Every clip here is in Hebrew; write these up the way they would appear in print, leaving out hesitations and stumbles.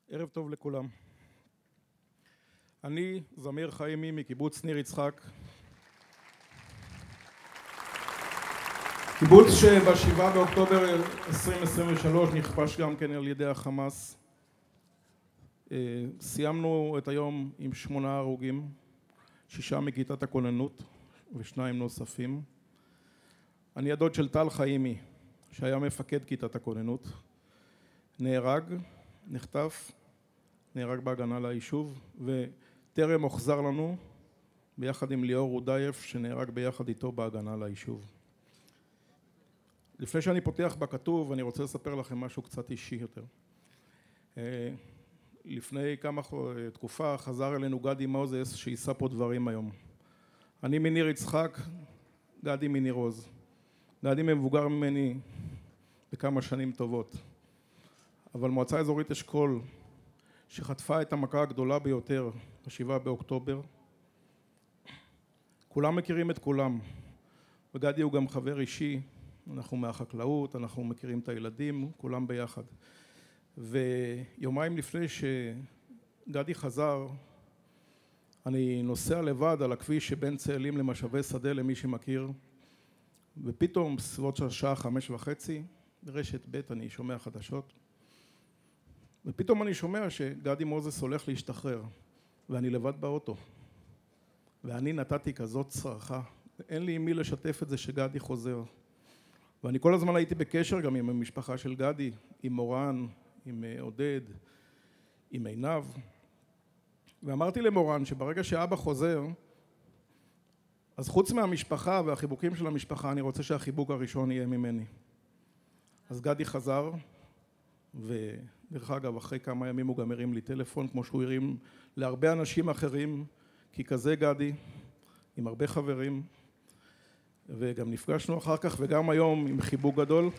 ערב טוב לכולם. אני זמיר חיימי מקיבוץ ניר יצחק, קיבוץ שב-7 באוקטובר 2023 נכבש גם כן על ידי החמאס. סיימנו את היום עם 8 הרוגים, 6 מכיתת הכוננות ו2 נוספים. אני הדוד של טל חיימי, שהיה מפקד כיתת הכוננות, נחטף, נהרג בהגנה ליישוב, וטרם הוחזר לנו ביחד עם ליאור רודייף שנהרג ביחד איתו בהגנה ליישוב. לפני שאני פותח בכתוב, אני רוצה לספר לכם משהו קצת אישי יותר. לפני כמה תקופה חזר אלינו גדי מוזס שיישא פה דברים היום. אני מניר יצחק, גדי מניר עוז. גדי מבוגר ממני בכמה שנים טובות. אבל מועצה אזורית אשכול, שחטפה את המכה הגדולה ביותר ב-7 באוקטובר, כולם מכירים את כולם. וגדי הוא גם חבר אישי, אנחנו מהחקלאות, אנחנו מכירים את הילדים, כולם ביחד. ויומיים לפני שגדי חזר, אני נוסע לבד על הכביש שבין צאלים למשאבי שדה למי שמכיר, ופתאום בסביבות השעה 5:30, ברשת ב' אני שומע חדשות, ופתאום אני שומע שגדי מוזס הולך להשתחרר, ואני לבד באוטו. ואני נתתי כזאת צרחה, אין לי עם מי לשתף את זה שגדי חוזר. ואני כל הזמן הייתי בקשר גם עם המשפחה של גדי, עם מורן, עם עודד, עם עינב. ואמרתי למורן שברגע שאבא חוזר, אז חוץ מהמשפחה והחיבוקים של המשפחה, אני רוצה שהחיבוק הראשון יהיה ממני. אז גדי חזר, ודרך אגב, אחרי כמה ימים הוא גם הרים לי טלפון, כמו שהוא הרים להרבה אנשים אחרים, כי כזה גדי, עם הרבה חברים, וגם נפגשנו אחר כך, וגם היום עם חיבוק גדול,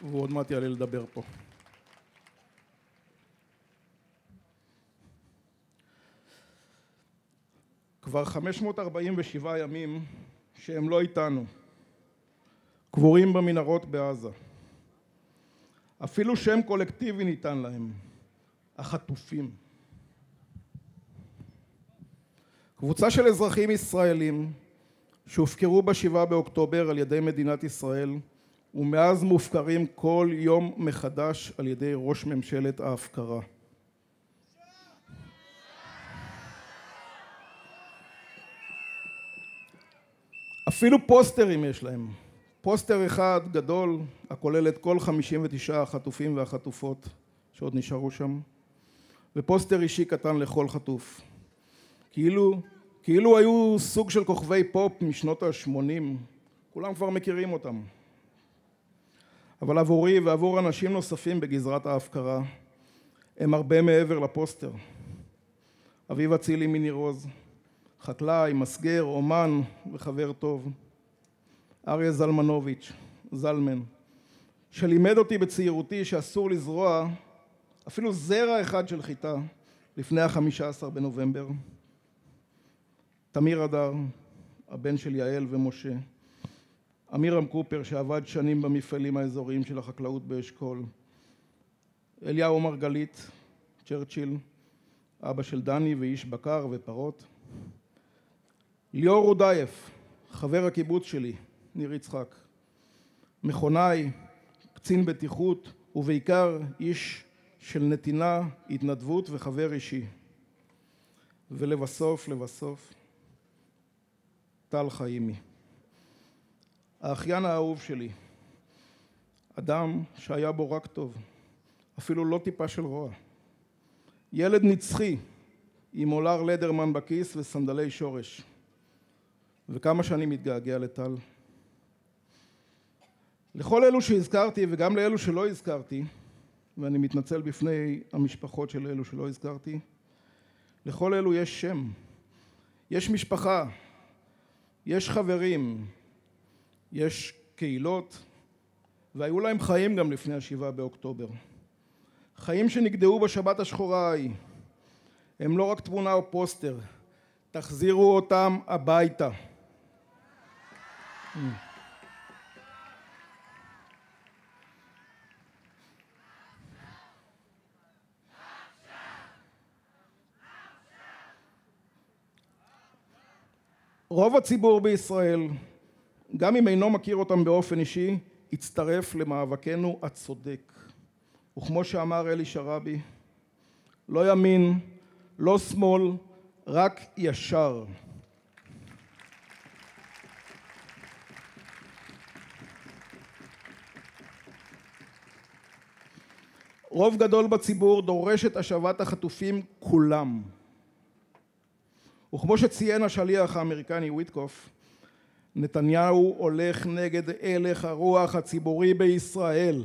והוא עוד מעט יעלה לדבר פה. כבר 547 ימים שהם לא איתנו, קבורים במנהרות בעזה. אפילו שם קולקטיבי ניתן להם, החטופים. קבוצה של אזרחים ישראלים שהופקרו ב-7 באוקטובר על ידי מדינת ישראל, ומאז מופקרים כל יום מחדש על ידי ראש ממשלת ההפקרה. אפילו פוסטרים יש להם. פוסטר אחד גדול, הכולל את כל 59 החטופים והחטופות שעוד נשארו שם, ופוסטר אישי קטן לכל חטוף. כאילו היו סוג של כוכבי פופ משנות ה-80, כולם כבר מכירים אותם. אבל עבורי ועבור אנשים נוספים בגזרת ההפקרה, הם הרבה מעבר לפוסטר. אביב אצילי מניר עוז, חקלאי, מסגר, אומן וחבר טוב. אריה זלמנוביץ', זלמן, שלימד אותי בצעירותי שאסור לזרוע אפילו זרע אחד של חיטה לפני ה-15 בנובמבר. תמיר הדר, הבן של יעל ומשה. אמירם קופר שעבד שנים במפעלים האזוריים של החקלאות באשכול. אליהו מרגלית, צ'רצ'יל, אבא של דני ואיש בקר ופרות. ליאור רודייף, חבר הקיבוץ שלי, ניר יצחק. מכונאי, קצין בטיחות ובעיקר איש של נתינה, התנדבות וחבר אישי. ולבסוף, טל חיימי. האחיין האהוב שלי. אדם שהיה בו רק טוב, אפילו לא טיפה של רוע. ילד נצחי עם אולר לדרמן בכיס וסנדלי שורש. וכמה שאני מתגעגע לטל. לכל אלו שהזכרתי וגם לאלו שלא הזכרתי, ואני מתנצל בפני המשפחות של אלו שלא הזכרתי, לכל אלו יש שם, יש משפחה, יש חברים, יש קהילות, והיו להם חיים גם לפני 7 באוקטובר. חיים שנגדעו בשבת השחורה ההיא. הם לא רק תמונה או פוסטר, תחזירו אותם הביתה. רוב הציבור בישראל, גם אם אינו מכיר אותם באופן אישי, הצטרף למאבקנו הצודק. וכמו שאמר אלי שרעבי, לא ימין, לא שמאל, רק ישר. רוב גדול בציבור דורש את השבת החטופים כולם. וכמו שציין השליח האמריקני ויטקוף, נתניהו הולך נגד הלך הרוח הציבורי בישראל.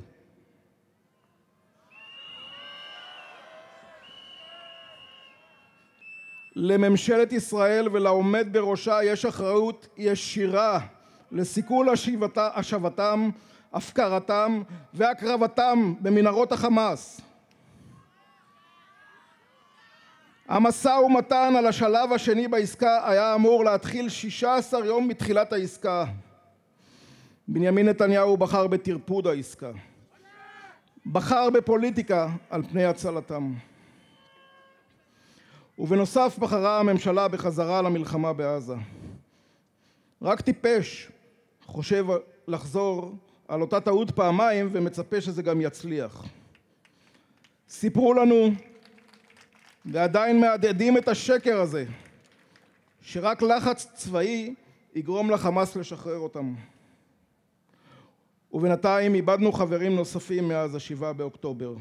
לממשלת ישראל ולעומד בראשה יש אחריות ישירה לסיכול השבתם, הפקרתם והקרבתם במנהרות החמאס. המשא ומתן על השלב השני בעסקה היה אמור להתחיל 16 יום מתחילת העסקה. בנימין נתניהו בחר בטרפוד העסקה. בחר בפוליטיקה על פני הצלתם. ובנוסף בחרה הממשלה בחזרה למלחמה בעזה. רק טיפש חושב לחזור על אותה טעות פעמיים ומצפה שזה גם יצליח. סיפרו לנו ועדיין מהדהדים את השקר הזה, שרק לחץ צבאי יגרום לחמאס לשחרר אותם. ובינתיים איבדנו חברים נוספים מאז 7 באוקטובר.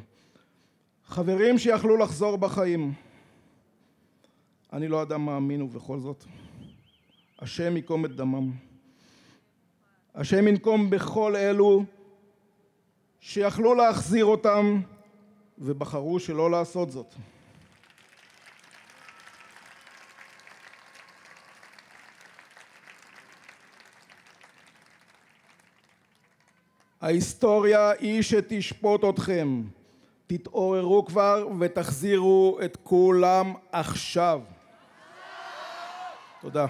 חברים שיכלו לחזור בחיים. אני לא אדם מאמין ובכל זאת, השם יקום את דמם. השם ינקום בכל אלו שיכלו להחזיר אותם ובחרו שלא לעשות זאת. ההיסטוריה היא שתשפוט אתכם. תתעוררו כבר ותחזירו את כולם עכשיו. תודה.